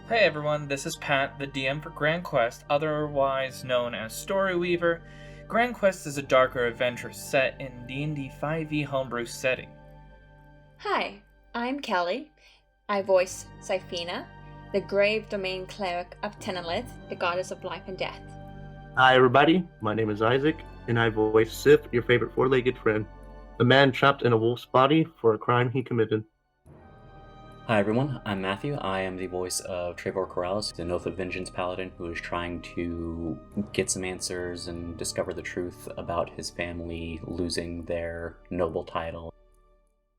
Hey everyone, this is Pat, the DM for Grand Quest, otherwise known as Story Weaver. Grand Quest is a darker adventure set in D&D 5e homebrew setting. Hi, I'm Kelly. I voice Syphina, the grave domain cleric of Tenelith, the goddess of life and death. Hi, everybody. My name is Isaac, and I voice Sif, your favorite four-legged friend, a man trapped in a wolf's body for a crime he committed. Hi everyone, I'm Matthew. I am the voice of Trevor Corrales, the Oath of Vengeance paladin who is trying to get some answers and discover the truth about his family losing their noble title.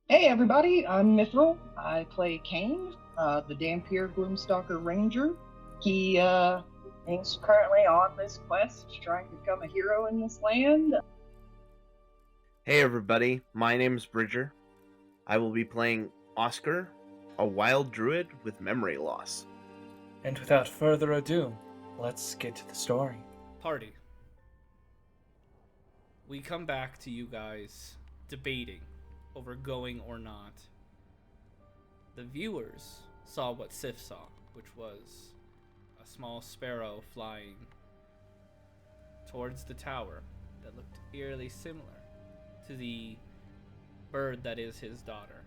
Hey everybody, I'm Mithril. I play Kane, the Dampier Gloomstalker Ranger. He's currently on this quest trying to become a hero in this land. Hey everybody, my name is Bridger. I will be playing Oscar, a wild druid with memory loss. And without further ado, let's get to the story. Party. We come back to you guys debating over going or not. The viewers saw what Sif saw, which was a small sparrow flying towards the tower that looked eerily similar to the bird that is his daughter.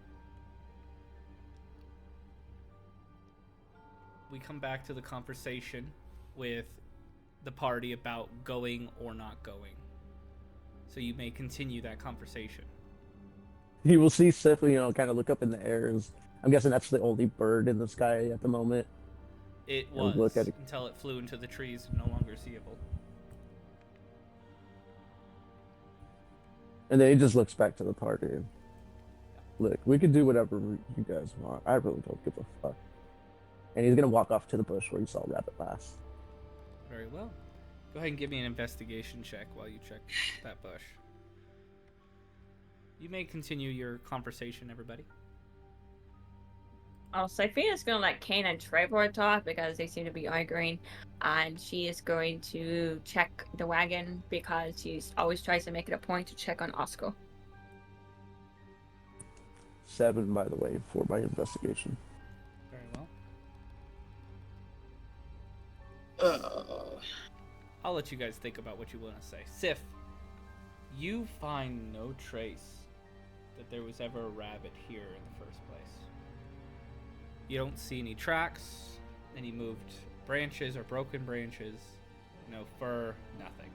We come back to the conversation with the party about going or not going. So you may continue that conversation. You will see Sif, kind of look up in the air. I'm guessing that's the only bird in the sky at the moment. It was, look at it. until it flew into the trees and no longer seeable. And then he just looks back to the party. Look, we can do whatever you guys want. I really don't give a fuck. And he's going to walk off to the bush where you saw Rabbit last. Very well. Go ahead and give me an investigation check while you check that bush. You may continue your conversation, everybody. Oh, Sophina's going to let Kane and Trevor talk because they seem to be arguing. And she is going to check the wagon because she always tries to make it a point to check on Oscar. 7, by the way, for my investigation. Very well. I'll let you guys think about what you want to say. Sif, you find no trace that there was ever a rabbit here in the first place. You don't see any tracks, any moved branches or broken branches, no fur, nothing.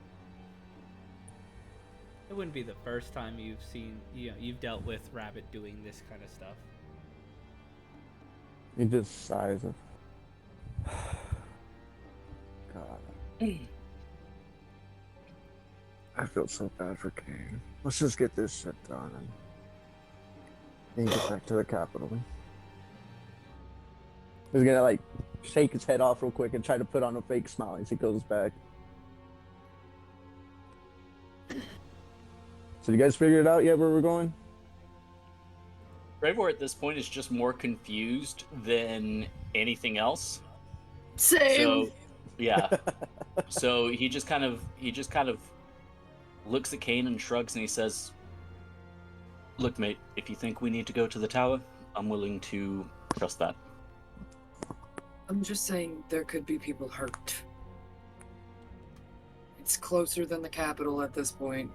It wouldn't be the first time you've dealt with rabbit doing this kind of stuff. He just sighs. God. I feel so bad for Kane. Let's just get this shit done and get back to the capital. He's gonna shake his head off real quick and try to put on a fake smile as he goes back. So you guys figured it out yet where we're going? Trevor at this point is just more confused than anything else. Same. So, yeah. So he just kind of looks at Kane and shrugs and he says, "Look, mate, if you think we need to go to the tower, I'm willing to trust that." I'm just saying there could be people hurt. It's closer than the capital at this point.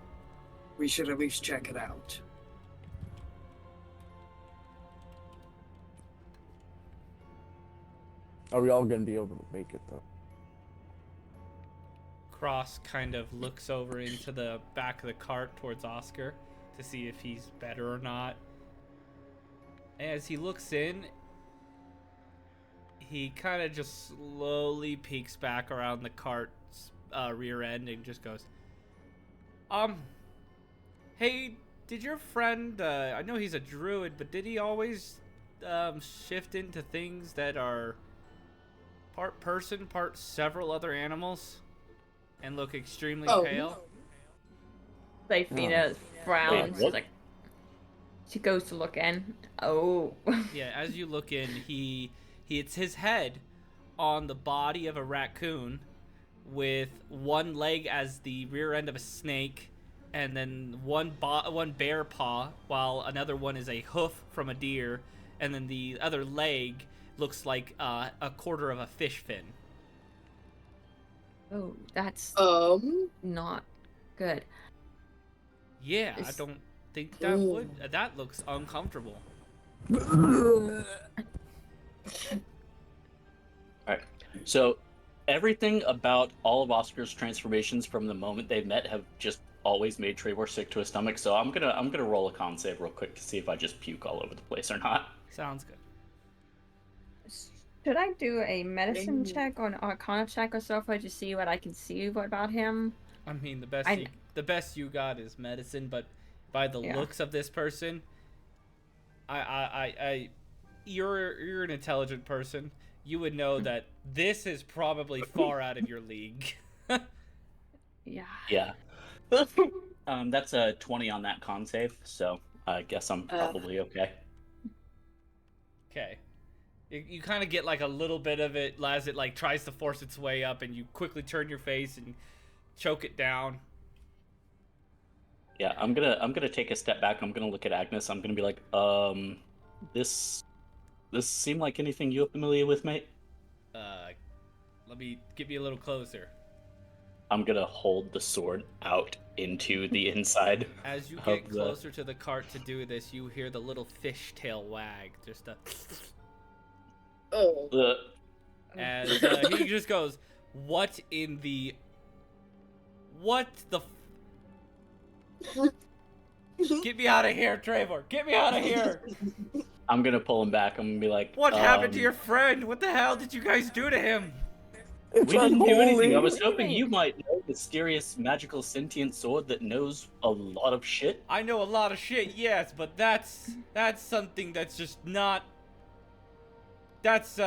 We should at least check it out. Are we all gonna be able to make it though? Cross kind of looks over into the back of the cart towards Oscar to see if he's better or not. As he looks in, he kind of just slowly peeks back around the cart's rear end and just goes, hey, did your friend, I know he's a druid, but did he always shift into things that are part person, part several other animals? And look extremely pale. Sophina frowns. Wait, what? She goes to look in. Oh. Yeah, as you look in, he hits his head on the body of a raccoon with one leg as the rear end of a snake, and then one bear paw, while another one is a hoof from a deer, and then the other leg looks like a quarter of a fish fin. Oh, that's not good. Yeah, I don't think that would. That looks uncomfortable. Alright. So everything about all of Oscar's transformations from the moment they met have just always made Trevor sick to his stomach, so I'm gonna roll a con save real quick to see if I just puke all over the place or not. Sounds good. Should I do a medicine check or an arcana check or so far to see what I can see about him? I mean, the best you got is medicine, but by the looks of this person, you're an intelligent person. You would know that this is probably far out of your league. Yeah. Yeah. That's a 20 on that con save, so I guess I'm probably okay. Okay. You kind of get like a little bit of it as it like tries to force its way up, and you quickly turn your face and choke it down. Yeah, I'm gonna take a step back. I'm gonna look at Agnes. I'm gonna be like, this seem like anything you're familiar with, mate? Let me get you a little closer. I'm gonna hold the sword out into the inside. As you get closer to the cart to do this, you hear the little fishtail wag. Just a... As he just goes, what the... Get me out of here, Trevor! Get me out of here! I'm gonna pull him back. I'm gonna be like, what happened to your friend? What the hell did you guys do to him? We didn't do anything. I was hoping you might know the mysterious, magical, sentient sword that knows a lot of shit. I know a lot of shit, yes, but that's something that's just not... That's,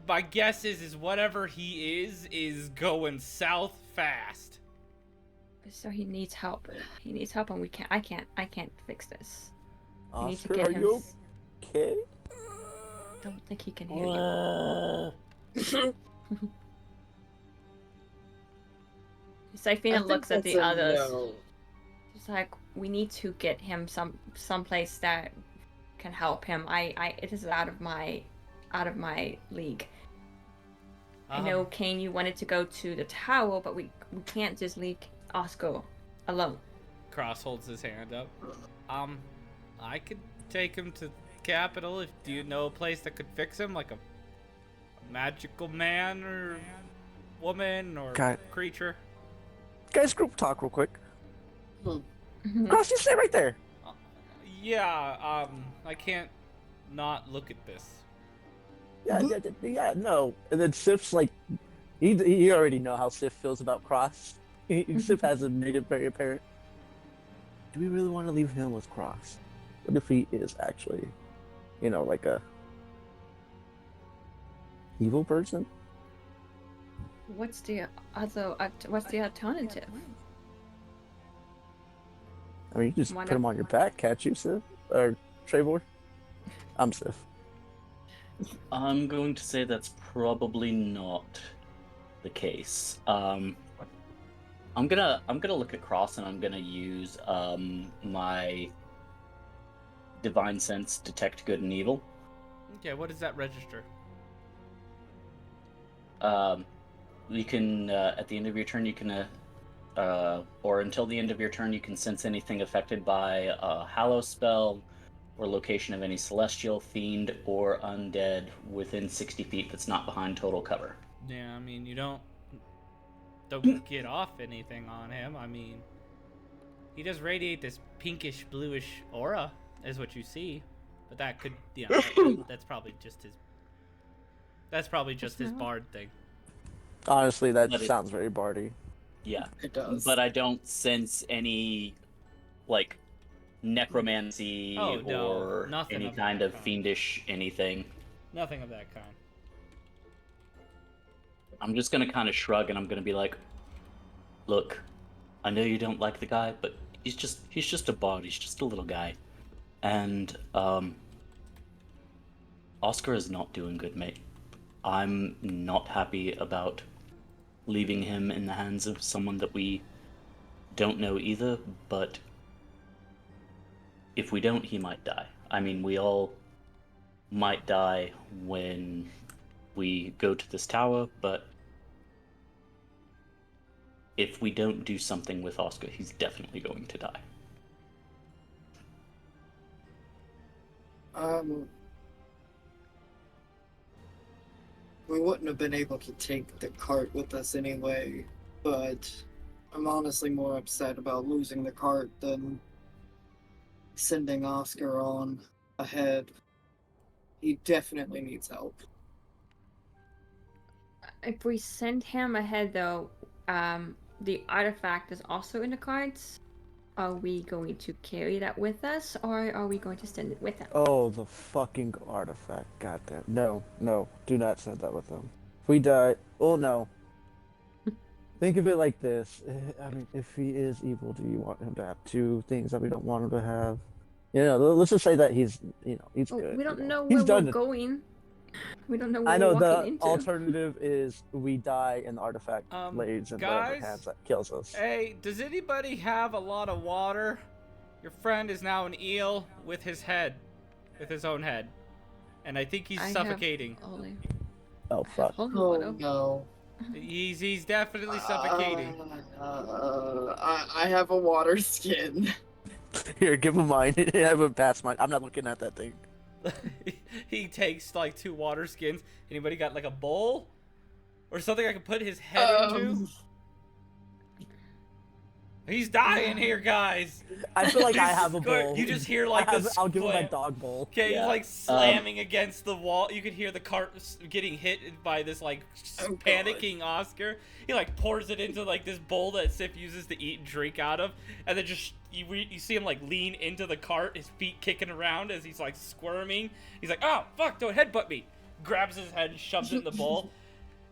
my guess is whatever he is going south fast. So he needs help. He needs help, and I can't fix this. We need to Oscar, get are him. you okay? Don't think he can hear you. Sifina looks at the others. No. She's like, we need to get him someplace that can help him. It is out of my league. I know, Kane, you wanted to go to the tower, but we can't just leave Oscar alone. Cross holds his hand up. I could take him to the capital. Do you know a place that could fix him, like a magical man or woman or creature? Guys, group talk real quick. Cross, you stay right there. Yeah, I can't not look at this. Yeah, no. And then Sif's like, you already know how Sif feels about Cross. Sif hasn't made it very apparent. Do we really want to leave him with Cross? What if he is actually, like a evil person? What's the alternative? I mean, you just put him on your back, can't you, Sif? Or Trevor? I'm Sif. I'm going to say that's probably not the case. I'm gonna look at Cross, and I'm gonna use my Divine Sense detect good and evil. Okay, what does that register? You can at the end of your turn you can or until the end of your turn you can sense anything affected by a hallow spell or location of any celestial, fiend, or undead within 60 feet that's not behind total cover. Yeah, I mean, you don't get off anything on him. I mean, he does radiate this pinkish bluish aura, is what you see. But that could, that's probably just his bard thing. Honestly, that sounds very bardy. Yeah, it does. But I don't sense any, like, necromancy or any kind of fiendish anything. Nothing of that kind. I'm just gonna kind of shrug, and I'm gonna be like, look, I know you don't like the guy, but he's just a bard. He's just a little guy. And Oscar is not doing good, mate. I'm not happy about leaving him in the hands of someone that we don't know either, but if we don't, he might die. I mean, we all might die when we go to this tower, but if we don't do something with Oscar, he's definitely going to die. We wouldn't have been able to take the cart with us anyway, but I'm honestly more upset about losing the cart than sending Oscar on ahead. He definitely needs help. If we send him ahead, though, the artifact is also in the cards. Are we going to carry that with us, or are we going to send it with him? Oh, the fucking artifact. Goddamn. No, do not send that with them. If we die, oh no. Think of it like this. I mean, if he is evil, do you want him to have two things that we don't want him to have? You know, let's just say that he's good. We don't know He's where we're done. going. We don't know what I know we're the walking into. alternative is we die and the artifact lays in whatever guys? hands that kills us. Hey, does anybody have a lot of water? Your friend is now an eel with his own head. And I think he's suffocating. Oh, fuck. Oh, no. He's definitely suffocating. I have a water skin. Here, give him mine. I haven't passed mine. I'm not looking at that thing. He takes like 2 water skins. Anybody got like a bowl? Or something I can put his head into? He's dying here, guys. I feel like I have a bowl. You just hear like I'll give him my dog bowl. Okay, he's like slamming against the wall. You could hear the cart getting hit by this like panicking Oscar. He like pours it into like this bowl that Sif uses to eat and drink out of, and then just you see him like lean into the cart, his feet kicking around as he's like squirming. He's like, "Oh fuck! Don't headbutt me!" Grabs his head, shoves it in the bowl,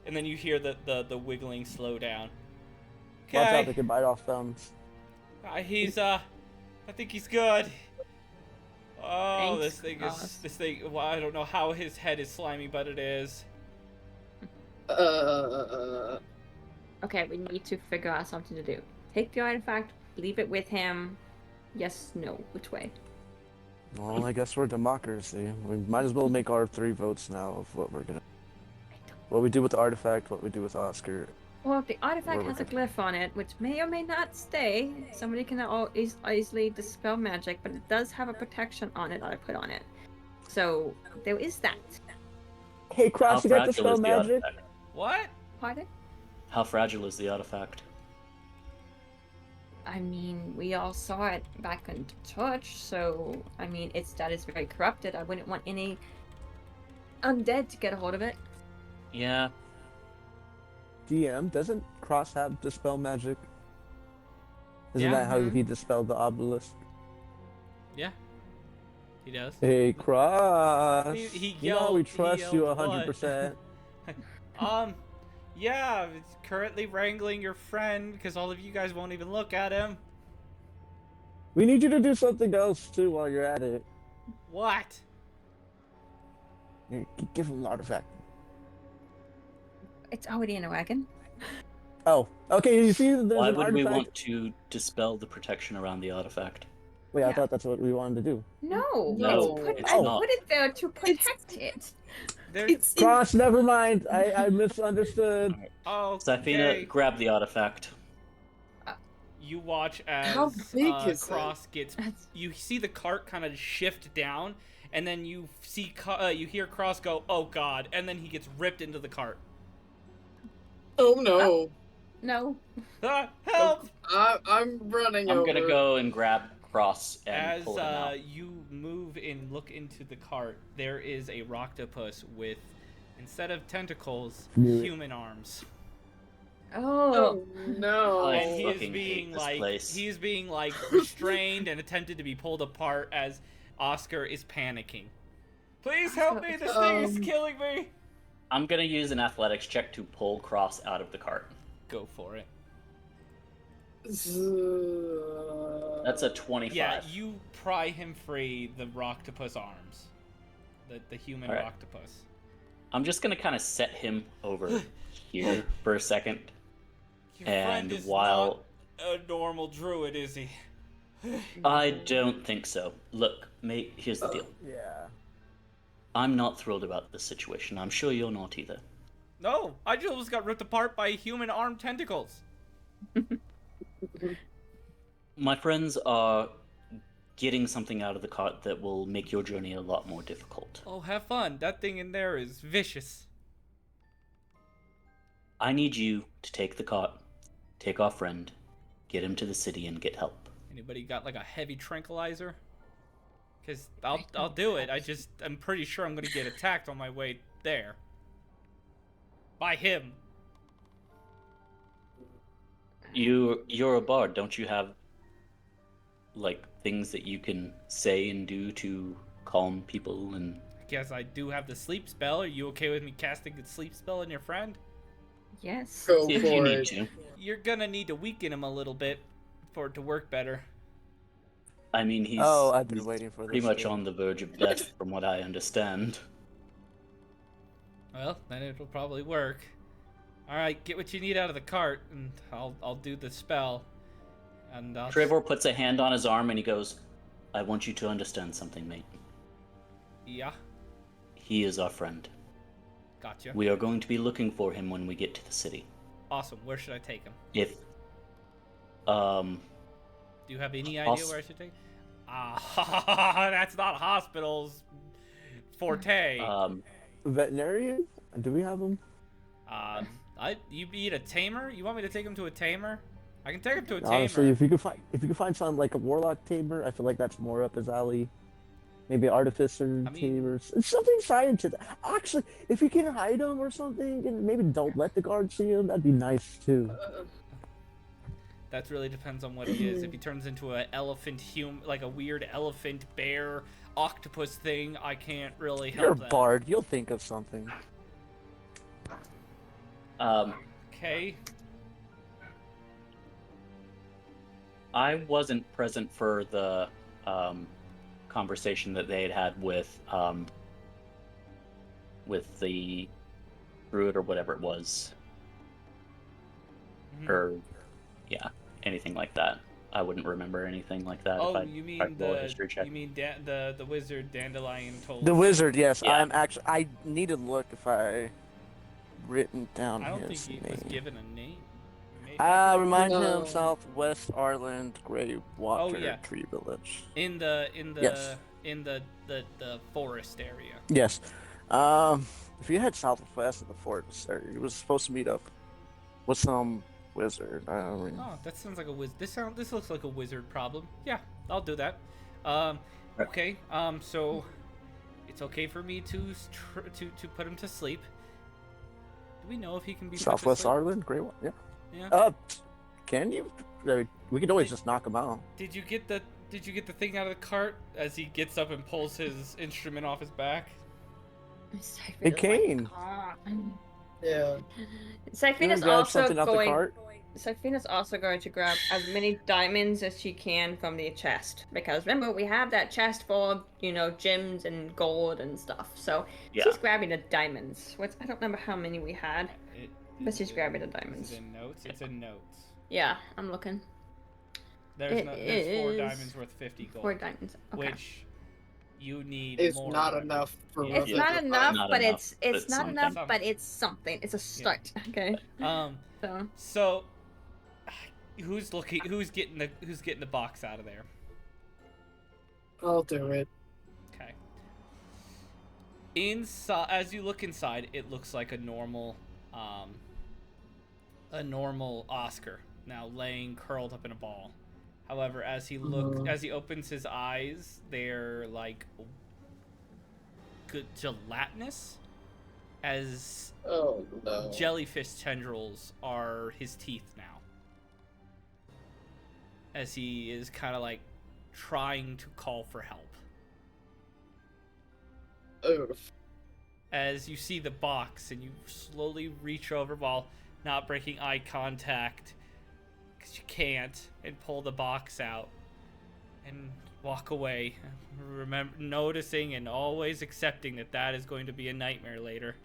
and then you hear the wiggling slow down. Watch out, they can bite off thumbs. I think he's good. Oh, Thanks, this thing. Well, I don't know how his head is slimy, but it is. Okay, we need to figure out something to do. Take the artifact, leave it with him. Yes, no, which way? Well, I guess we're democracy. We might as well make our 3 votes now of what we're gonna. What we do with the artifact, what we do with Oscar. Well, if the artifact has a glyph on it, which may or may not stay, somebody can easily dispel magic, but it does have a protection on it that I put on it. So, there is that. Hey, Cross, you got dispel magic? What? Pardon? How fragile is the artifact? I mean, we all saw it back in church, so, I mean, that is very corrupted. I wouldn't want any undead to get a hold of it. Yeah. DM, doesn't Cross have dispel magic? Isn't that how he dispelled the obelisk? Yeah, he does. Hey, Cross. He you know how we trust you yelled 100%. Yeah, it's currently wrangling your friend because all of you guys won't even look at him. We need you to do something else too while you're at it. What? Here, give him the artifact. It's already in a wagon. Oh, okay. You see, there's Why an would artifact. we want to dispel the protection around the artifact? Wait, I thought that's what we wanted to do. No, No, I it's put not. it there to protect it. Cross, never mind. I misunderstood. Oh, Safina, grab the artifact. You watch as How big is Cross gets. You see the cart kind of shift down, and then you see you hear Cross go, "Oh God!" and then he gets ripped into the cart. Oh no! No. Help! I'm running I'm over. gonna go and grab Cross and As pull him out. you move and look into the cart, there is a roctopus with, instead of tentacles, human arms. Oh no! And he is fucking being hate this like place. he is being like restrained and attempted to be pulled apart as Oscar is panicking. Please help me! This thing is killing me. I'm gonna use an athletics check to pull Cross out of the cart. Go for it. That's a 25. Yeah, you pry him free the roctopus arms. The human All right. roctopus. I'm just gonna kind of set him over here for a second. Your friend And is while not a normal druid, is he? I don't think so. Look, mate, here's the deal. Yeah. I'm not thrilled about this situation. I'm sure you're not either. No, I just got ripped apart by human armed tentacles. My friends are getting something out of the cart that will make your journey a lot more difficult. Oh, have fun. That thing in there is vicious. I need you to take the cart, take our friend, get him to the city, and get help. Anybody got like a heavy tranquilizer? Because I'll do it. I'm pretty sure I'm gonna get attacked on my way there. By him. You're a bard, don't you have like things that you can say and do to calm people and I guess I do have the sleep spell. Are you okay with me casting a sleep spell on your friend? Yes. Go if for you need it. to. You're gonna need to weaken him a little bit for it to work better. I mean, he's I've been he's waiting for this. pretty much day. on the verge of death from what I understand. Well, then it'll probably work. All right, get what you need out of the cart, and I'll do the spell. And Trevor puts a hand on his arm and he goes, I want you to understand something, mate. Yeah, He is our friend. gotcha. We are going to be looking for him when we get to the city. Awesome. Where should I take him? If, Do you have any idea where I should take? That's not hospital's forte. Veterinarian? Do we have them? You need a tamer? You want me to take him to a tamer? I can take him to a tamer. Honestly, if you could find something like a warlock tamer, I feel like that's more up his alley. Maybe artificer tamers. It's something scientific. Actually, if you can hide them or something, and maybe don't let the guards see him, that'd be nice too. That really depends on what he is. If he turns into an elephant like a weird elephant, bear, octopus thing, I can't really help You're a that. bard. You'll think of something. Okay. I wasn't present for the conversation that they had with the druid or whatever it was, or anything like that. I wouldn't remember anything like that. Oh, if you mean tried to roll a history check. the wizard Dandelion told The wizard, yes. Yeah. I need to look if I written down I don't his think he name. was given a name. Maybe. Remind No. him Southwest Arland, Grey Water, yeah. Tree Village. in the Yes. in the forest area. Yes. If you head southwest of the forest area, you was supposed to meet up with some wizard. I don't mean, Oh, that sounds like a wizard. This looks like a wizard problem. Yeah, I'll do that. Okay. So it's okay for me to put him to sleep. Do we know if he can be put to Southwest sleep? Arland, Grey Water. Yeah. Yeah. Can you? We could always just knock him out. Did you get the thing out of the cart as he gets up and pulls his instrument off his back? Hey, Kane. Yeah. Sifina's grab something off the going. cart? Sifina's also going to grab as many diamonds as she can from the chest, because remember we have that chest full of gems and gold and stuff. So Yeah. she's grabbing the diamonds. I don't remember how many we had, but she's grabbing the diamonds. Is it in notes? It's in notes. Yeah, I'm looking. There's 4 is diamonds worth 50 gold. 4 diamonds. Okay. Which you need It's more. not remember. enough for Yeah. It's Yeah. not enough, Not but enough, it's but not something. enough, but it's something. It's a start. Okay. So who's getting the box out of there? I'll do it. Okay. Inside, as you look inside, it looks like a normal Oscar, now laying curled up in a ball. However, as he opens his eyes, they're like good gelatinous, as Oh no. jellyfish tendrils are his teeth now. As he is kind of like trying to call for help. Oof. As you see the box and you slowly reach over while not breaking eye contact, because you can't, and pull the box out and walk away, remember noticing and always accepting that is going to be a nightmare later.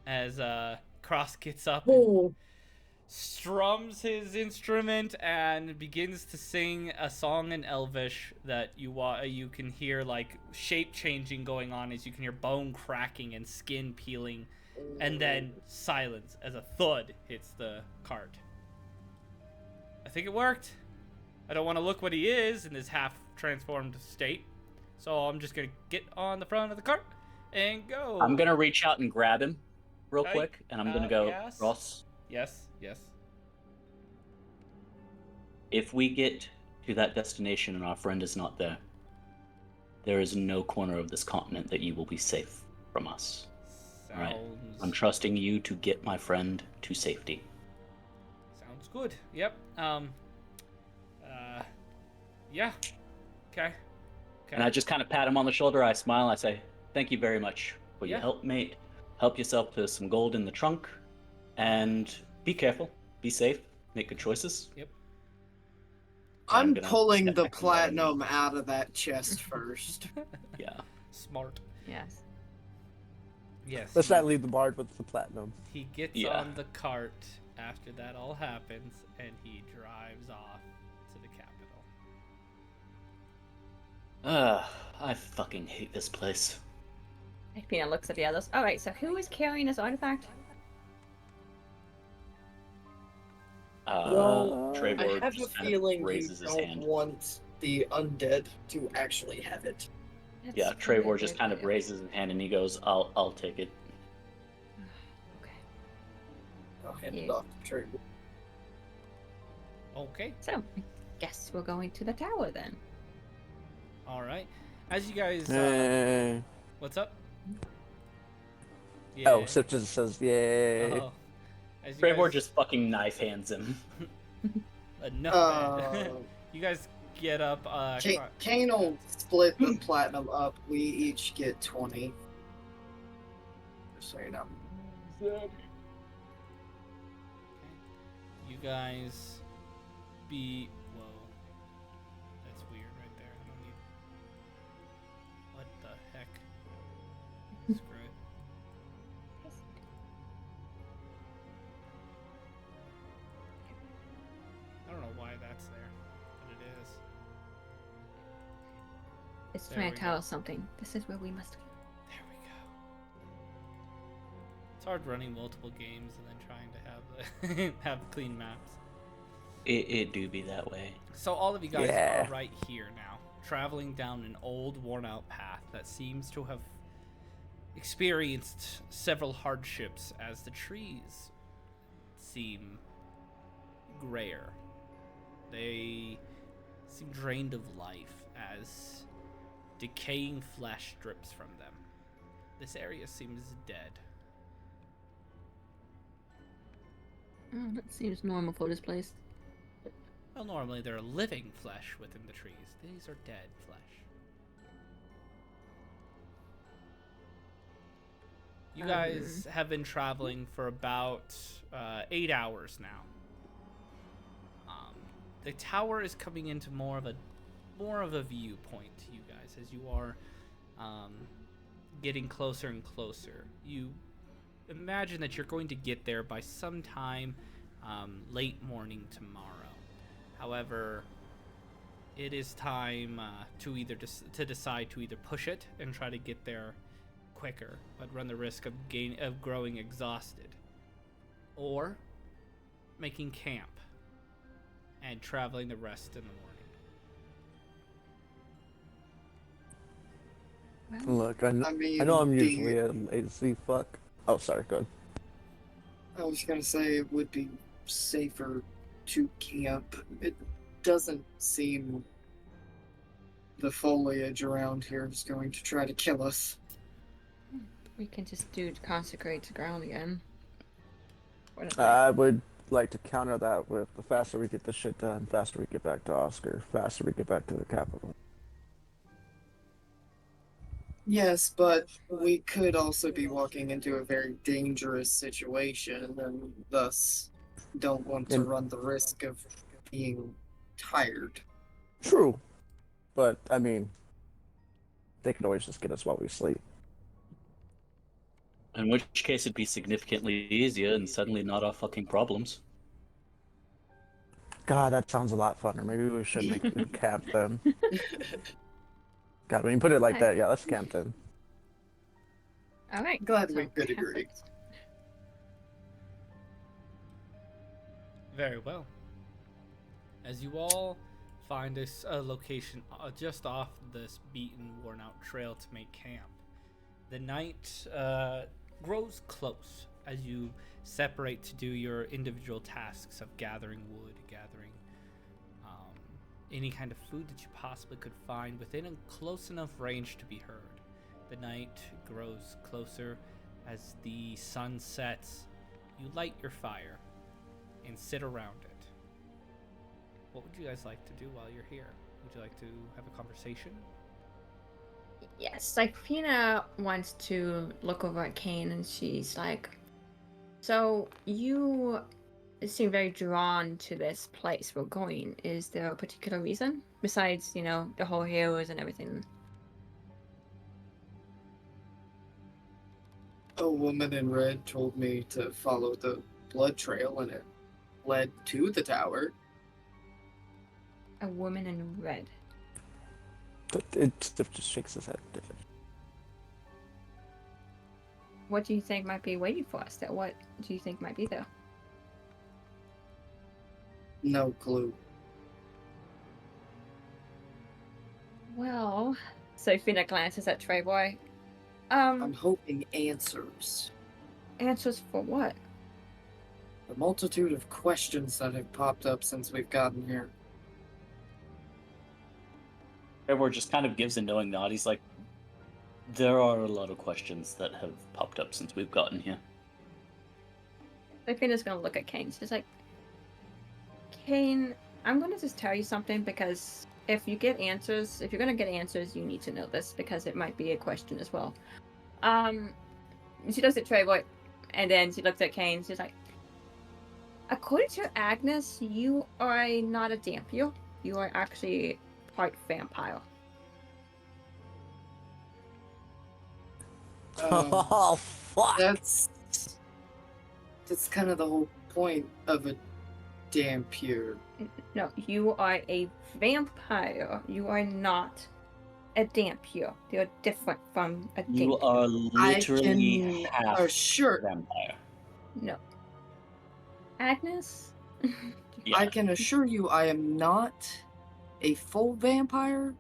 As Cross gets up and Oh. strums his instrument and begins to sing a song in Elvish that you can hear like shape changing going on as you can hear bone cracking and skin peeling, and then silence as a thud hits the cart. I think it worked. I don't want to look what he is in his half transformed state, so I'm just gonna get on the front of the cart and go. I'm gonna reach out and grab him real quick, and I'm gonna go, yes. Ross. Yes. If we get to that destination and our friend is not there, there is no corner of this continent that you will be safe from us. All right? I'm trusting you to get my friend to safety. Sounds good. Yep. Yeah. Okay. And I just kind of pat him on the shoulder. I smile. And I say, "Thank you very much for your help, mate. Help yourself to some gold in the trunk, and be careful, be safe, make good choices." Yep. So I'm gonna pulling step the back and platinum out of that chest first. Yeah. Smart. Yes. Yes. Let's not leave the bard with the platinum. He gets on the cart after that all happens, and he drives off to the capital. I fucking hate this place. Pina looks at the others. Alright, so who is carrying this artifact? Trevor I have a just kind feeling of you raises his don't hand. want the undead to actually have it. Yeah, Trevor just kind of raises his hand and he goes, I'll take it. I'll hand it off to Trevor. Okay. So, I guess we're going to the tower then. All right. As you guys, Hey. what's up? Oh, Sip just says, yay. Oh. As you Trevor guys- just fucking knife hands him. Enough. You guys get up. Kane will split the platinum up. We each get 20. Just so you know. You guys be. Whoa. That's weird right there. I don't need. What the heck? Screw it. I don't know why that's there, but it is. It's There trying we to tell go. us something. This is where we must go. There we go. It's hard running multiple games and then trying to have the have clean maps. It do be that way. So all of you guys Yeah. are right here now, traveling down an old, worn-out path that seems to have experienced several hardships as the trees seem grayer. They seem drained of life as decaying flesh drips from them. This area seems dead. Oh, that seems normal for this place. Well, normally there are living flesh within the trees. These are dead flesh. You guys have been traveling for about 8 hours now. The tower is coming into more of a viewpoint to you guys as you are getting closer and closer. You imagine that you're going to get there by sometime late morning tomorrow. However, it is time to decide to either push it and try to get there quicker, but run the risk of growing exhausted, or making camp and traveling the rest in the morning. Look, I mean, know I'm usually a lazy fuck. Oh, sorry, go ahead. I was gonna say it would be safer to camp. It doesn't seem the foliage around here is going to try to kill us. We can just consecrate the ground again. I would like to counter that with the faster we get this shit done, faster we get back to Oscar, faster we get back to the capital. Yes, but we could also be walking into a very dangerous situation and thus don't want to run the risk of being tired. True. But, I mean, they can always just get us while we sleep. In which case it'd be significantly easier and suddenly not our fucking problems. God, that sounds a lot funner. Maybe we should make a camp then. God, when you put it like that, yeah, let's camp then. All right. Glad so we could agree. perfect. Very well. As you all find a location just off this beaten, worn-out trail to make camp, the night grows close as you separate to do your individual tasks of gathering wood, gathering any kind of food that you possibly could find within a close enough range to be heard. The night grows closer as the sun sets. You light your fire and sit around it. What would you guys like to do while you're here? Would you like to have a conversation? Yes, Sifina wants to look over at Kane, and she's like, "So you seem very drawn to this place we're going. Is there a particular reason besides, the whole heroes and everything?" A woman in red told me to follow the blood trail, and it led to the tower. A woman in red. Stiff just shakes his head. What do you think might be waiting for us there? What do you think might be there? No clue. Well, Sophina glances at Treyboy. I'm hoping answers. Answers for what? The multitude of questions that have popped up since we've gotten here. Trevor just kind of gives a knowing nod. He's like, there are a lot of questions that have popped up since we've gotten here. Sophina's gonna look at Kane. She's like, Kane, I'm gonna just tell you something, because if you're gonna get answers, you need to know this, because it might be a question as well. She looks at Treyboy, and then she looks at Kane. She's like, according to Agnes, you are not a Dampier. You are actually part vampire. Oh, fuck! That's kind of the whole point of a Dampier. No, you are a vampire. You are not a Dampier. You're different from a Dampier. You are literally half assure vampire. No. Agnes? Yeah. I can assure you I am not a full vampire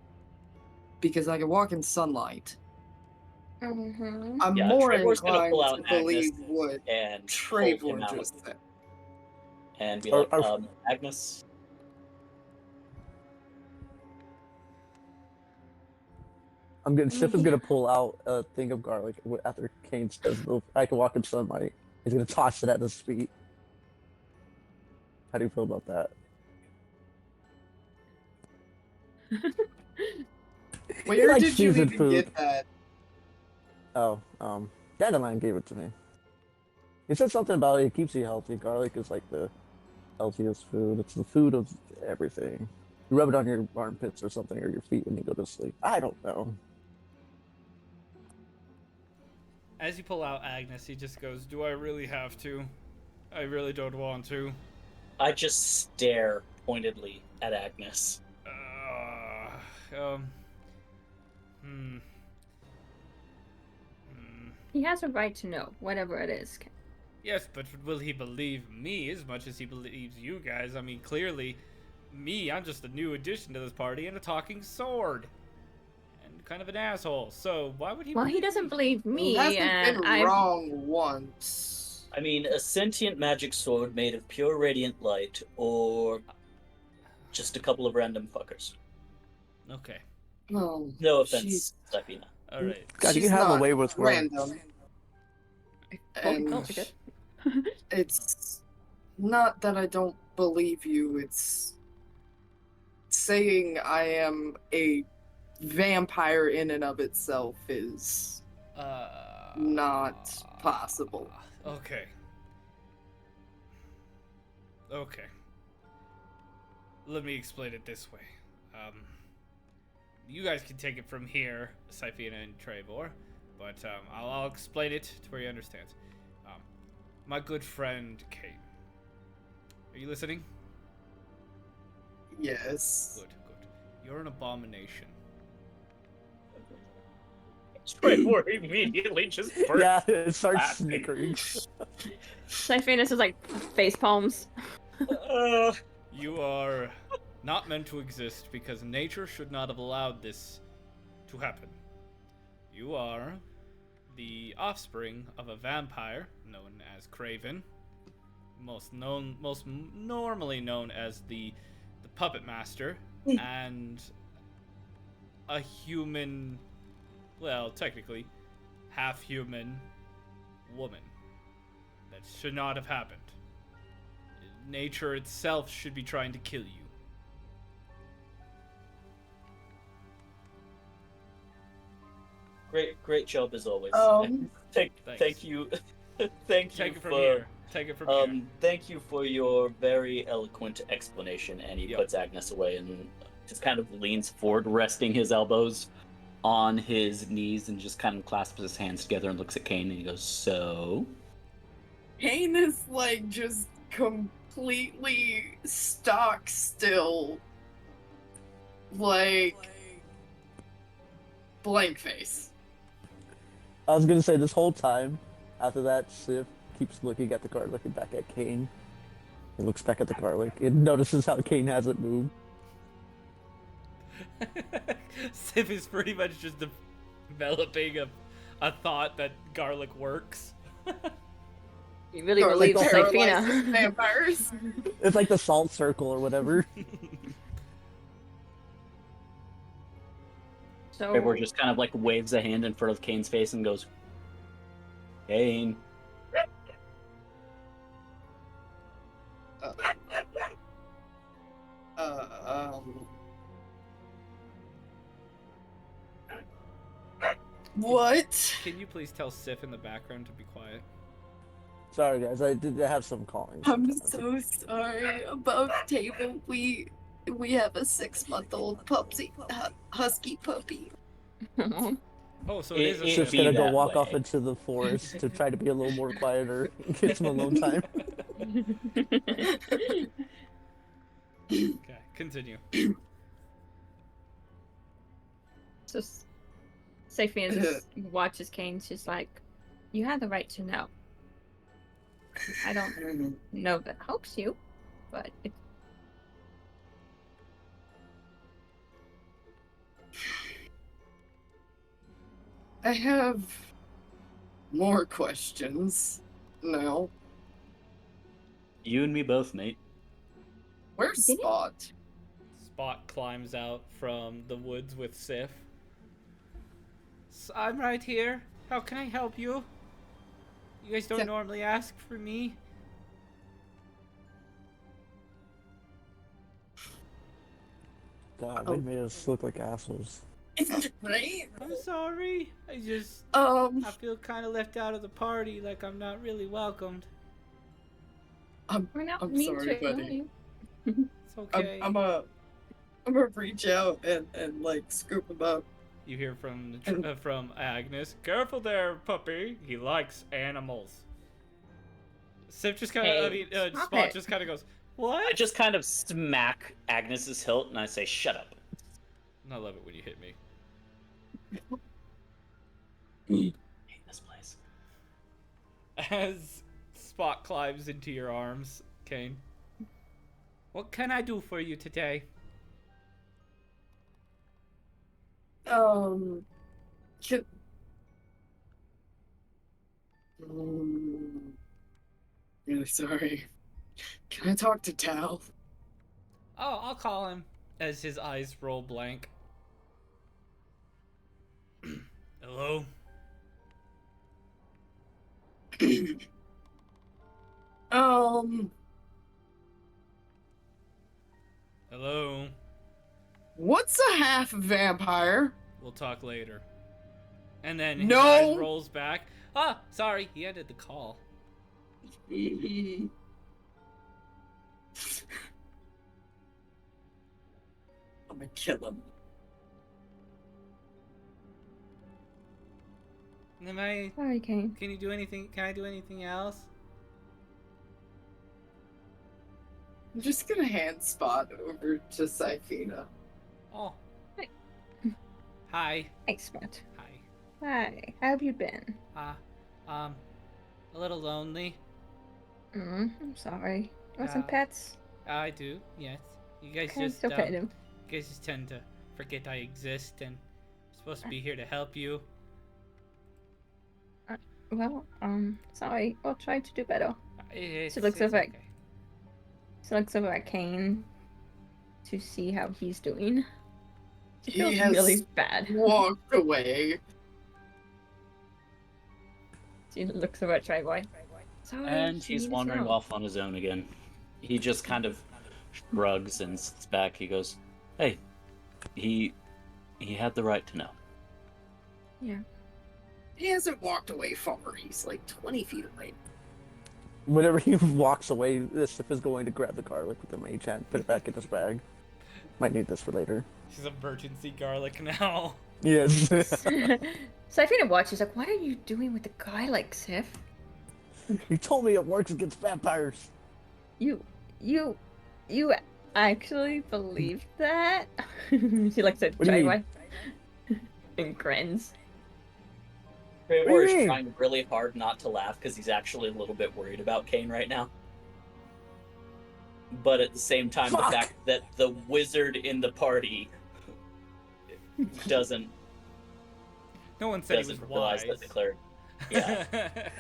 because I can walk in sunlight. Mm-hmm. I'm Yeah, more Trevor's gonna inclined pull out to believe Agnes what and Trevor out. just said. And be Are- like, are- Agnes, Sif is gonna pull out a thing of garlic after Kane says, "I can walk in sunlight." He's gonna toss it at his feet. How do you feel about that? Where Like did you seasoned even food. get that? Oh, Dandelion gave it to me. He said something about it keeps you healthy. Garlic is like the healthiest food. It's the food of everything. You rub it on your armpits or something, or your feet when you go to sleep. I don't know. As you pull out Agnes, he just goes, "Do I really have to? I really don't want to." I just stare pointedly at Agnes. He has a right to know, whatever it is. Yes, but will he believe me as much as he believes you guys? I mean, clearly, I'm just a new addition to this party and a talking sword. And kind of an asshole, so why would he Well, he doesn't believe me, He hasn't and been wrong once. I mean, a sentient magic sword made of pure radiant light, or just a couple of random fuckers. Okay. Oh, No offense, Safina. Alright. God, you she's have a not way with words. random. Oh, And okay. it's not that I don't believe you, it's saying I am a vampire in and of itself is not possible. Okay. Okay. Let me explain it this way. You guys can take it from here, Sifina and Trevor, but I'll explain it to where you understand. My good friend Kate. Are you listening? Yes. Good, good. You're an abomination. Trevor immediately just burst. Yeah, it starts laughing. snickering. Siphonis is like face palms. You are not meant to exist because nature should not have allowed this to happen. You are the offspring of a vampire known as Craven, most normally known as the puppet master, and a human, well, technically, half human woman. That should not have happened. Nature itself should be trying to kill you. Great job as always. Thank you, thank Take you it from for here. Take it from here. thank you for your very eloquent explanation. And he Yep. puts Agnes away and just kind of leans forward, resting his elbows on his knees, and just kind of clasps his hands together and looks at Kane and he goes, "So." Kane is like just completely stock still. Like blank face. I was gonna say this whole time, after that, Sif keeps looking at the card, looking back at Kane. He looks back at the garlic. It notices how Kane hasn't moved. Sif is pretty much just developing a thought that garlic works. You really Garlic believe paralyzes Siphonia. vampires. It's like the salt circle or whatever. So Trevor just kind of like waves a hand in front of Kane's face and goes, "Kane." What? Can you please tell Sif in the background to be quiet? Sorry guys, I did have some calling. I'm sometimes. so sorry. Above table, we have a 6-month-old husky puppy. Oh, so it is a It- Sif's be gonna go that walk off way. into the forest to try to be a little more quieter, get some alone time. Okay, continue. Just Siphonia just watches Kane. She's like, "You have the right to know. I don't know if it helps you, but it." I have more questions now. You and me both, mate. Where's Didn't- Spot? Spot climbs out from the woods with Sif. I'm right here. How can I help you? You guys don't Can- normally ask for me. God, they made us look like assholes. Right? I'm sorry. I feel kind of left out of the party, like I'm not really welcomed. We're not I'm mean sorry, to buddy. you. It's okay. I'm gonna reach out and like scoop him up. You hear from Agnes. Careful there, puppy. He likes animals. Sif just kind of, Hey, stop Spot it. just kind of goes, I what? just kind of smack Agnes's hilt and I say, "Shut up." I love it when you hit me. Hate this place. As Spot climbs into your arms, Kane. What can I do for you today? Can... Really sorry. Can I talk to Tal? Oh, I'll call him. As his eyes roll blank. Hello? Hello? What's a half vampire? We'll talk later. And then his No! eyes rolls back. Ah, sorry, he ended the call. I'm gonna kill him. Sorry, Kane. Can you do anything? Can I do anything else? I'm just gonna hand Spot over to Syphina. Oh. Hey. Hi. Hey, Spot. Hi. Hi. How have you been? A little lonely. I'm sorry. You want some Uh, pets? I do, yes. You guys Okay, just, go pet him. you guys just tend to forget I exist and I'm supposed to be here to help you. Well, sorry. I'll try to do better. It's looks over okay. So looks over at Kane to see how he's doing. She He feels has really bad. walked away. She looks over at Trayboy. Sorry, And she he's needed wandering help. off on his own again. He just kind of shrugs and sits back. He goes, "Hey, he had the right to know." Yeah. He hasn't walked away far. He's like 20 feet away. Whenever he walks away, Sif is going to grab the garlic with the mage hand, put it back in his bag. Might need this for later. She's emergency garlic now. Yes. Syphina watches. She's like, what are you doing with the guy like Sif? You told me it works against vampires. You actually believe that? She looks at What do you Trayboy and grins. Trevor is mean? trying really hard not to laugh because he's actually a little bit worried about Kane right now. But at the same time, Fuck. the fact that the wizard in the party doesn't No one said he was realize wise. that the cleric, yeah,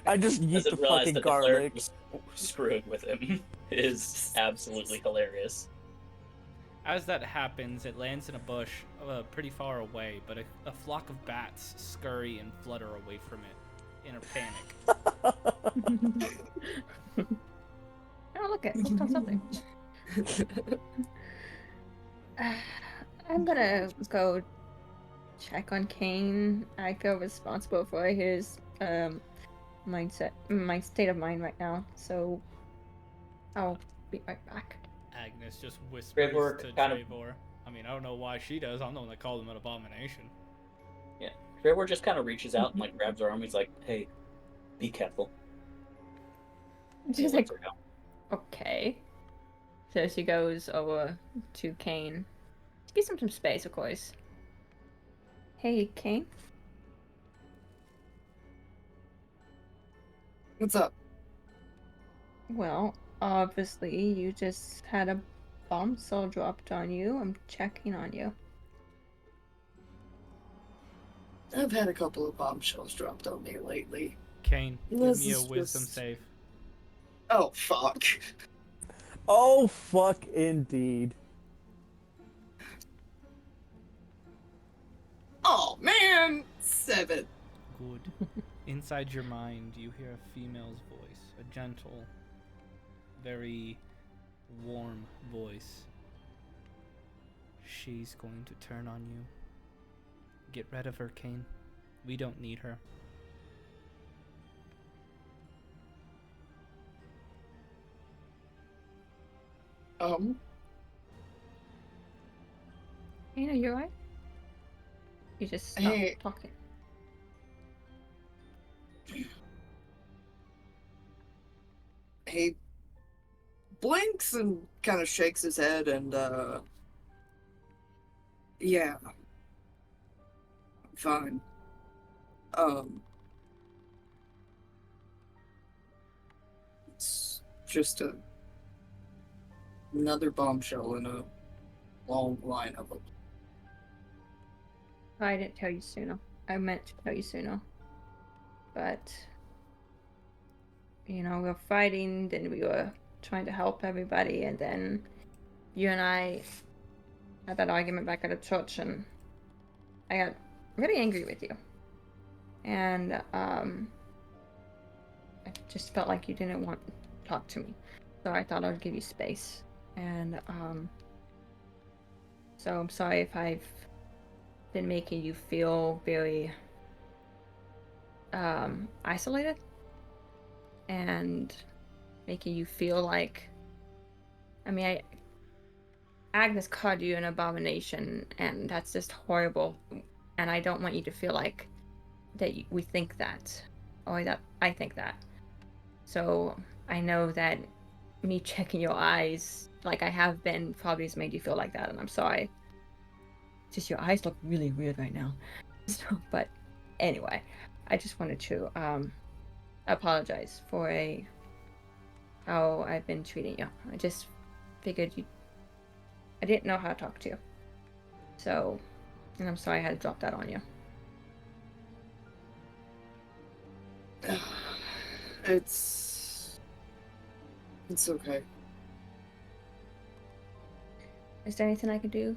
I just eat doesn't the realize fucking that the cleric garlic. was screwing with him is absolutely hilarious. As that happens, it lands in a bush pretty far away, but a flock of bats scurry and flutter away from it in a panic. Oh, look, it hooked on something. I'm gonna go check on Kane. I feel responsible for his mindset, my state of mind right now. So I'll be right back. Agnes just whispers Trevor to kind of- Trevor. I mean, I don't know why she does. I'm the one that called him an abomination. Yeah, Trevor just kind of reaches out and like grabs her arm. He's like, "Hey, be careful." She's He like, lets her go. okay. So she goes over to Kane. She gives him some space, of course. Hey, Kane. What's up? Well, obviously, you just had a bombshell dropped on you. I'm checking on you. I've had a couple of bombshells dropped on me lately. Kane, This give me a is wisdom just- save. Oh, fuck. Oh, fuck, indeed. Oh, man! 7. Good. Inside your mind, you hear a female's voice, a gentle, very warm voice. She's going to turn on you. Get rid of her, Kane. We don't need her. Kane, are you alright? You just stopped Hey. talking. He blinks and kind of shakes his head and, yeah. I'm fine. It's just another bombshell in a long line of them. I didn't tell you sooner. I meant to tell you sooner. But, you know, we were fighting, then we were trying to help everybody, and then you and I had that argument back at the church, and I got really angry with you. And, I just felt like you didn't want to talk to me. So I thought I'd give you space. And, so I'm sorry if I've been making you feel very isolated and making you feel like, I mean, Agnes called you an abomination, and that's just horrible, and I don't want you to feel like that we think that, or that I think that. So I know that me checking your eyes like I have been, probably has made you feel like that, and I'm sorry. Just your eyes look really weird right now. So, but anyway, I just wanted to apologize for how I've been treating you. I just figured I didn't know how to talk to you. So, and I'm sorry I had to drop that on you. It's okay. Is there anything I can do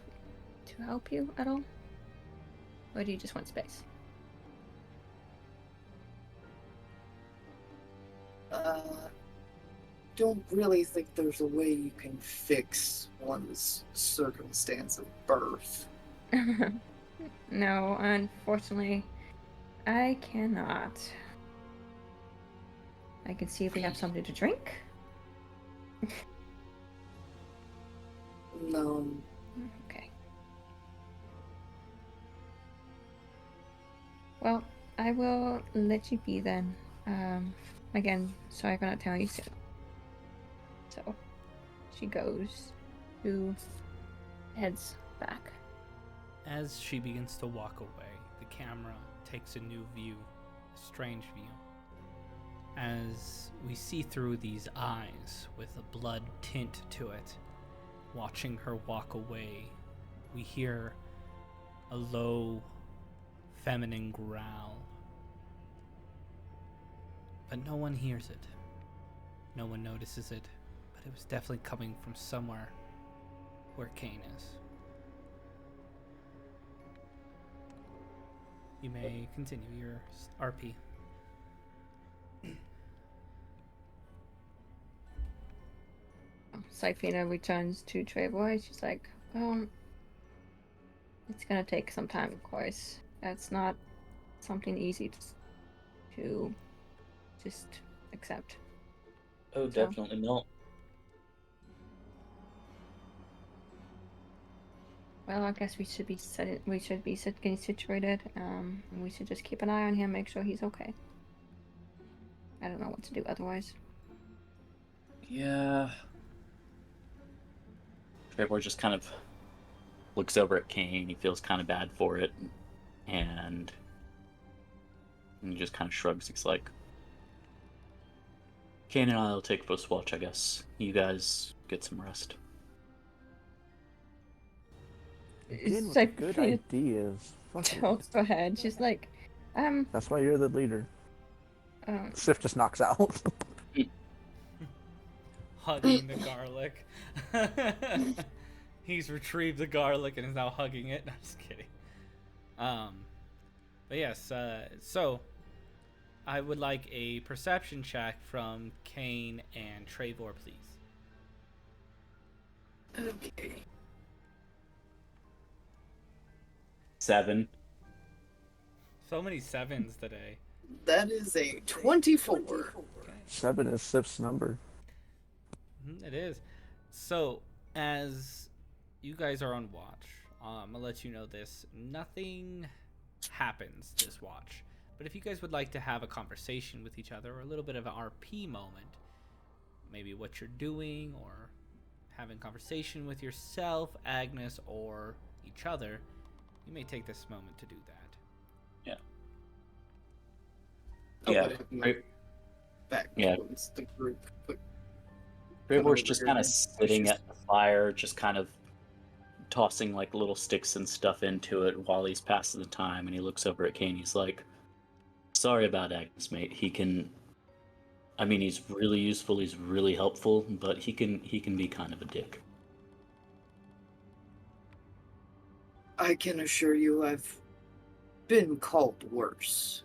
to help you at all? Or do you just want space? Don't really think there's a way you can fix one's circumstance of birth. No, unfortunately, I cannot. I can see if we have something to drink. No. Okay. Well, I will let you be then. Again, sorry for not telling you sooner. So, she goes to heads back. As she begins to walk away, the camera takes a new view, a strange view. As we see through these eyes with a blood tint to it, watching her walk away, we hear a low, feminine growl. But no one hears it. No one notices it, but it was definitely coming from somewhere where Kane is. You may continue your RP. Syphina returns to Trevor. She's like, it's gonna take some time, of course. That's not something easy to just accept. Oh, definitely not. Well, I guess we should be getting situated. We should just keep an eye on him, make sure he's okay. I don't know what to do otherwise. Yeah. Trevor just kind of looks over at Kane. He feels kind of bad for it, and he just kind of shrugs. He's like, Kane and I will take first watch, I guess. You guys get some rest. Again, with the good ideas. Go ahead. She's like, That's why you're the leader. Sif just knocks out. Hugging the garlic. He's retrieved the garlic and is now hugging it. No, I'm just kidding. But yes, so I would like a perception check from Kane and Trevor, please. Okay. 7. So many 7s today. That is a 24. 7 is Sif's number. It is. So, as you guys are on watch, I'll let you know this. Nothing happens this watch. But if you guys would like to have a conversation with each other, or a little bit of an RP moment, maybe what you're doing, or having conversation with yourself, Agnes, or each other, you may take this moment to do that. Yeah. Back Yeah. towards the group. Trevor's just kind of sitting at the fire, just kind of tossing like little sticks and stuff into it while he's passing the time, and he looks over at Kane. He's like, sorry about Agnes, mate. He's really useful, he's really helpful, but he can be kind of a dick. I can assure you I've been called worse.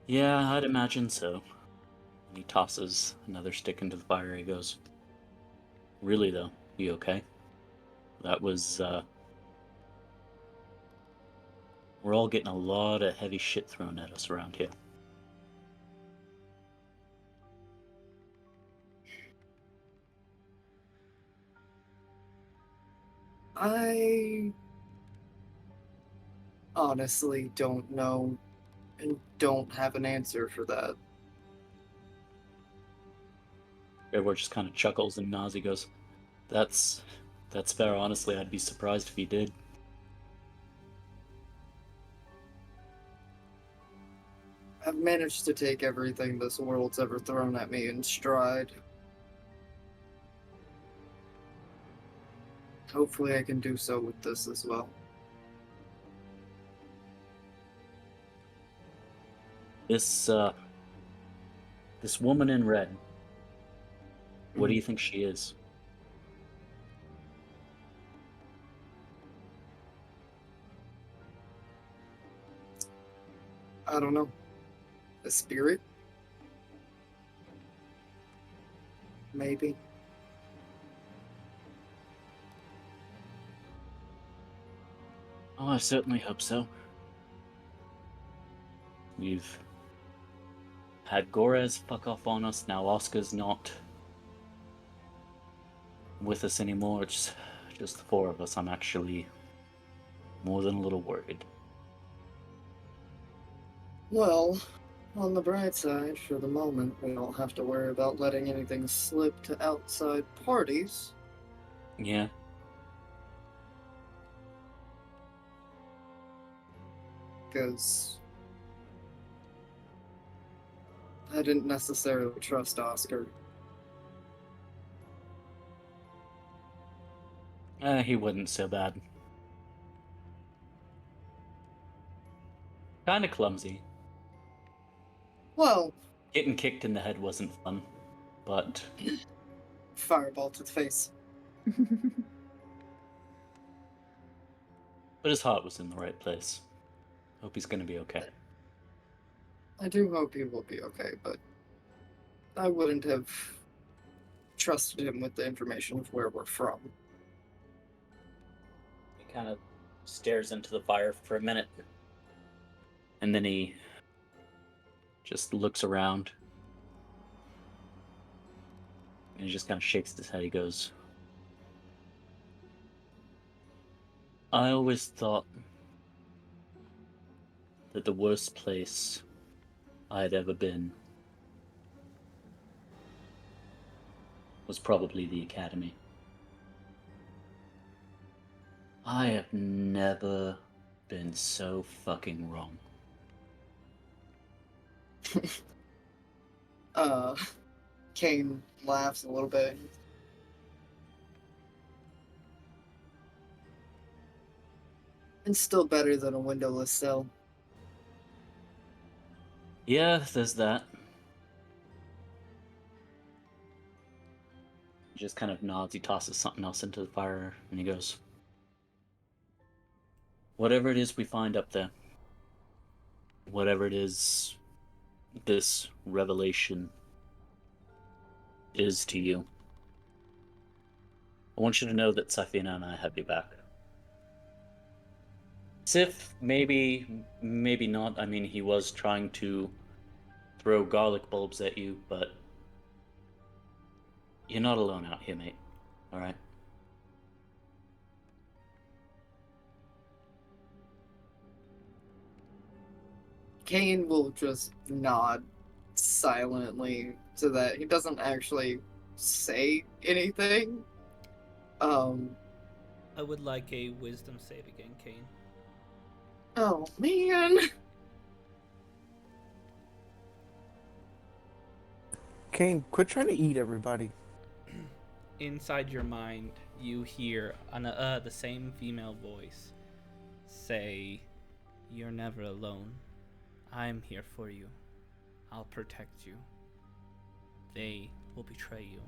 Yeah, I'd imagine so. And he tosses another stick into the fire. He goes, really though, you okay? That was, we're all getting a lot of heavy shit thrown at us around here. I honestly don't know and don't have an answer for that. Trevor just kind of chuckles and nods. He goes, That's fair. Honestly, I'd be surprised if he did. I've managed to take everything this world's ever thrown at me in stride. Hopefully I can do so with this as well. This woman in red, what do you think she is? I don't know. A spirit? Maybe. Oh, I certainly hope so. We've had Gorez fuck off on us, now Oscar's not with us anymore. It's just the four of us. I'm actually more than a little worried. Well, on the bright side, for the moment, we don't have to worry about letting anything slip to outside parties. Yeah. Because I didn't necessarily trust Oscar. He wasn't so bad. Kinda clumsy. Well, Getting kicked in the head wasn't fun, but fireball to the face. his heart was in the right place. Hope he's gonna be okay. I do hope he will be okay, but I wouldn't have trusted him with the information of where we're from. He kind of stares into the fire for a minute, and then he just looks around, and he just kind of shakes his head. He goes, I always thought that the worst place I had ever been was probably the academy. I have never been so fucking wrong. Kane laughs a little bit. It's still better than a windowless cell. Yeah, there's that. He just kind of nods. He tosses something else into the fire, and he goes, whatever it is we find up there, whatever it is this revelation is to you, I want you to know that Safina and I have your back. Sif, maybe not. I mean, he was trying to throw garlic bulbs at you, but you're not alone out here, mate. Alright? Kane will just nod silently to that. He doesn't actually say anything. I would like a wisdom save again, Kane. Oh, man. Kane, quit trying to eat everybody. Inside your mind, you hear the same female voice say, you're never alone. I'm here for you. I'll protect you. They will betray you.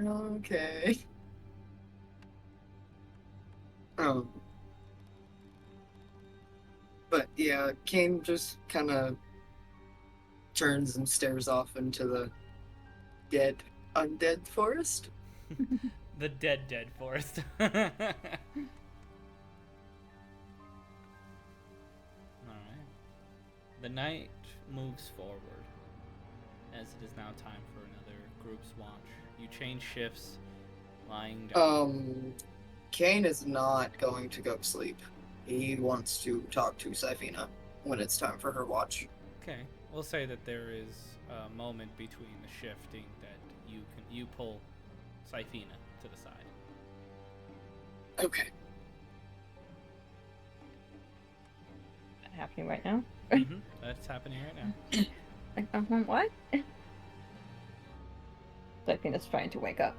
Okay. But yeah, Kane just kind of turns and stares off into the undead forest. The dead forest. Alright. The night moves forward, as it is now time for another group's watch. You change shifts, lying down. Kane is not going to go sleep. He wants to talk to Safina when it's time for her watch. Okay, we'll say that there is a moment between the shifting that you pull Syphina to the side. Okay. That happening right now? That's happening right now. Like, what? Syphina's trying to wake up.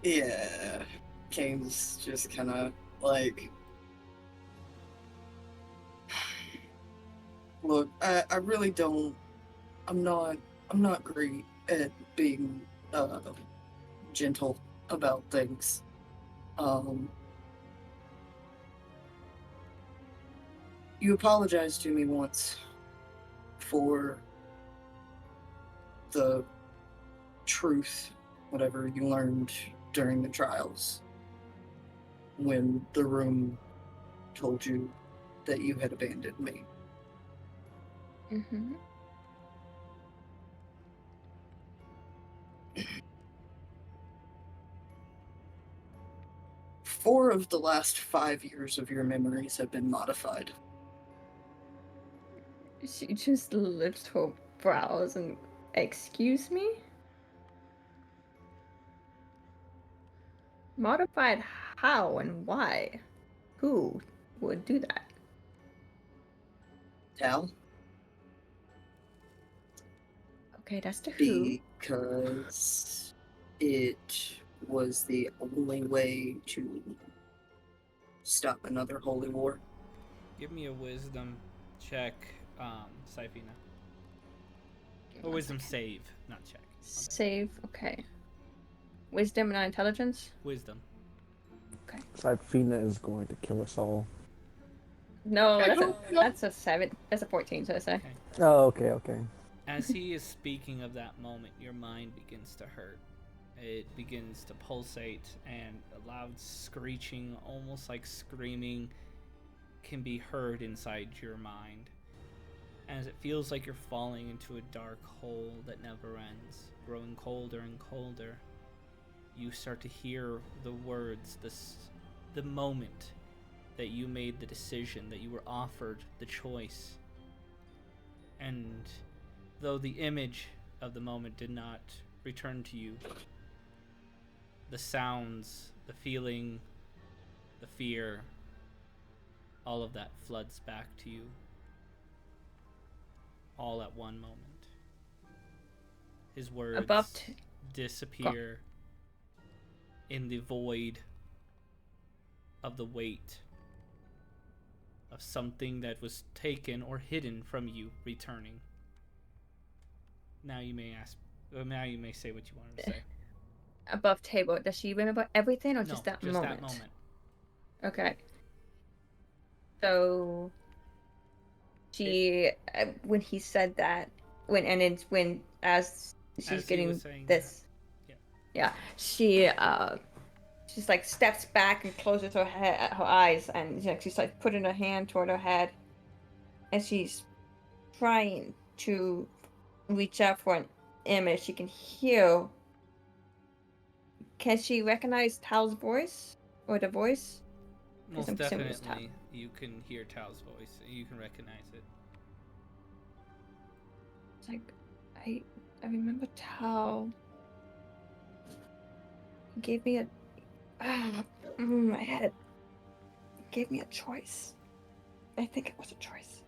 Yeah. Kane's just kind of like, look, I really don't. I'm not great at being gentle about things. You apologized to me once for the truth, whatever you learned during the trials, when the room told you that you had abandoned me. Mm-hmm. Four of the last 5 years of your memories have been modified. She just lifts her brows and, excuse me? Modified how and why? Who would do that? Tal? Okay, that's the who. Because it was the only way to stop another holy war. Give me a wisdom check, Syphina. A wisdom save, not check. Save, okay. Wisdom, not intelligence? Wisdom. Okay. Syphina is going to kill us all. No, that's a 7. That's a 14, so I say. Okay. Oh, okay. As he is speaking of that moment, your mind begins to hurt. It begins to pulsate, and a loud screeching, almost like screaming, can be heard inside your mind. As it feels like you're falling into a dark hole that never ends, growing colder and colder, you start to hear the words, the moment that you made the decision, that you were offered the choice. And though the image of the moment did not return to you, the sounds, the feeling, the fear, all of that floods back to you, all at one moment. His words disappear in the void of the weight of something that was taken or hidden from you returning. Now you may say what you wanted to say. Above table, does she remember everything or just that just moment? That moment. Okay. So she, when he said that, as she's getting this, she she's like steps back and closes her eyes, and she's like putting her hand toward her head, and she's trying to reach out for an image she can hear. Can she recognize Tal's voice or the voice? Most definitely, you can hear Tal's voice. You can recognize it. It's like I remember Tal. He gave me my head. He gave me a choice. I think it was a choice.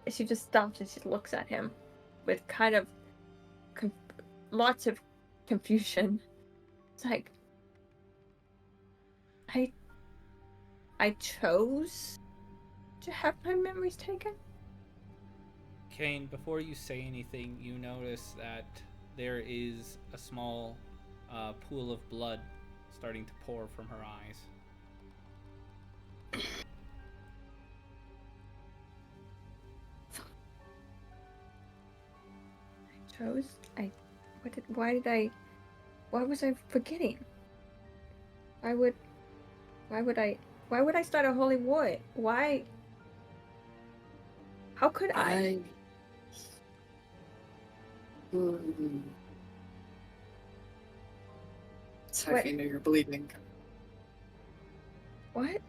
She just stops and she looks at him with kind of lots of confusion. It's like I chose to have my memories taken. Kane, before you say anything, you notice that there is a small pool of blood starting to pour from her eyes. Why was I forgetting? Why would I start a holy war? Why? How could I? Syphina, you're bleeding. What?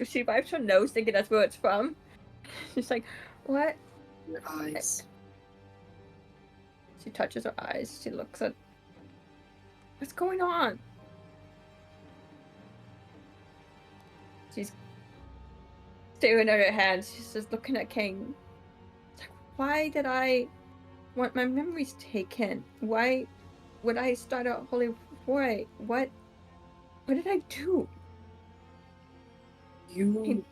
She wipes her nose thinking that's where it's from. She's like, what? Your eyes. She touches her eyes. She looks at. What's going on? She's staring at her hands. She's just looking at King. It's like, why did I want my memories taken? Why would I start a holy war? What did I do? You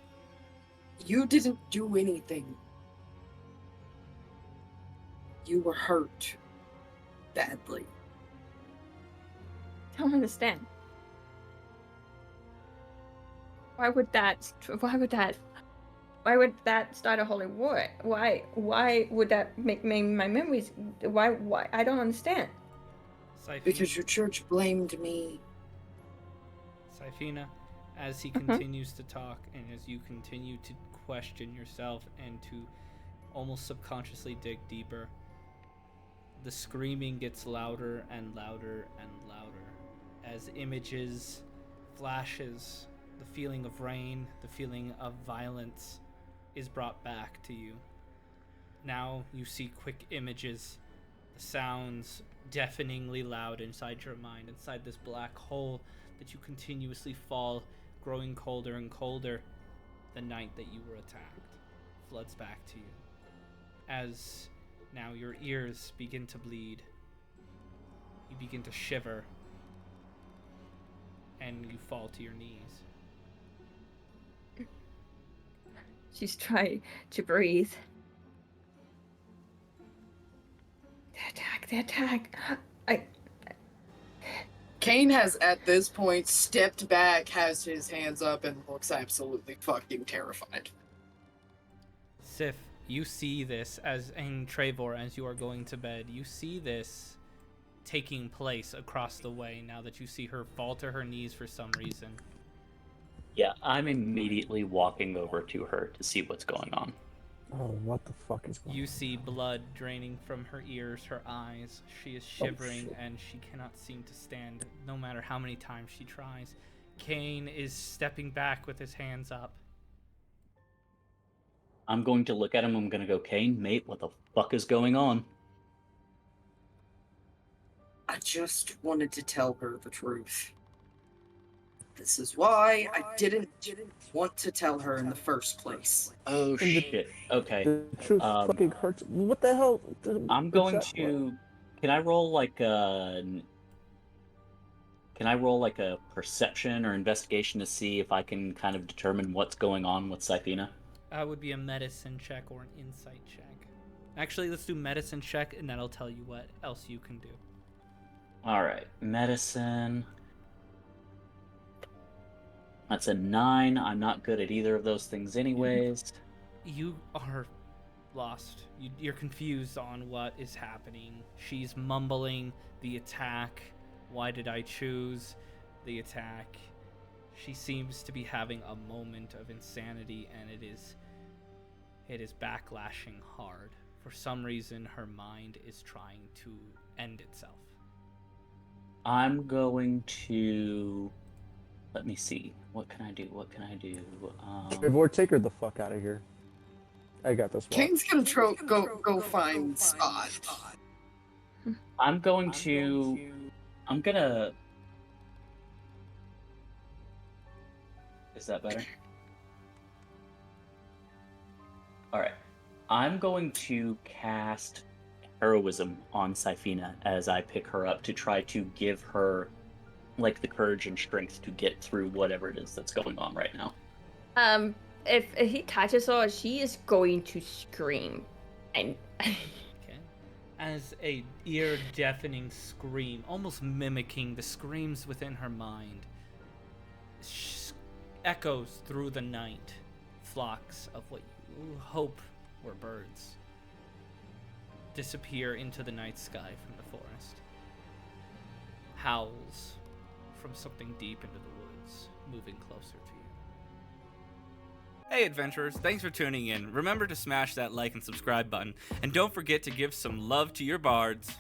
didn't do anything. You were hurt badly. I don't understand. Why would that start a holy war? Why would that make my memories? Why? I don't understand. Because your church blamed me. Syphina, as he continues to talk and as you continue to question yourself and to almost subconsciously dig deeper, the screaming gets louder and louder and louder as images, flashes, the feeling of rain, the feeling of violence is brought back to you. Now you see quick images, the sounds deafeningly loud inside your mind, inside this black hole that you continuously fall, growing colder and colder. The night that you were attacked floods back to you. As now your ears begin to bleed, you begin to shiver, and you fall to your knees. She's trying to breathe. The attack. Kane has, at this point, stepped back, has his hands up, and looks absolutely fucking terrified. Sif, you see this in Trevor as you are going to bed. You see this taking place across the way now that you see her fall to her knees for some reason. Yeah, I'm immediately walking over to her to see what's going on. Oh, what the fuck is going on? You see blood draining from her ears, her eyes. She is shivering and she cannot seem to stand no matter how many times she tries. Kane is stepping back with his hands up. I'm going to look at him. I'm going to go, Kane, mate, what the fuck is going on? I just wanted to tell her the truth. This is why I didn't want to tell her in the first place. Oh, shit. Okay. The truth fucking hurts. What the hell? I'm going to... Can I roll like a perception or investigation to see if I can kind of determine what's going on with Syphina? Would be a medicine check or an insight check. Actually, let's do medicine check, and that'll tell you what else you can do. Alright, medicine. That's a 9. I'm not good at either of those things anyways. You are lost. You're confused on what is happening. She's mumbling the attack. Why did I choose the attack? She seems to be having a moment of insanity, and it is backlashing hard. For some reason, her mind is trying to end itself. I'm going to... Let me see. What can I do? Trevor, take her the fuck out of here. I got this one. Kane's gonna go find Spot. I'm gonna... Is that better? Alright. I'm going to cast Heroism on Syphina as I pick her up to try to give her, like, the courage and strength to get through whatever it is that's going on right now. If he touches her, she is going to scream. And Okay. As a ear-deafening scream, almost mimicking the screams within her mind, echoes through the night. Flocks of what you hope were birds disappear into the night sky from the forest. Howls from something deep into the woods, moving closer to you. Hey adventurers, thanks for tuning in. Remember to smash that like and subscribe button, and don't forget to give some love to your bards.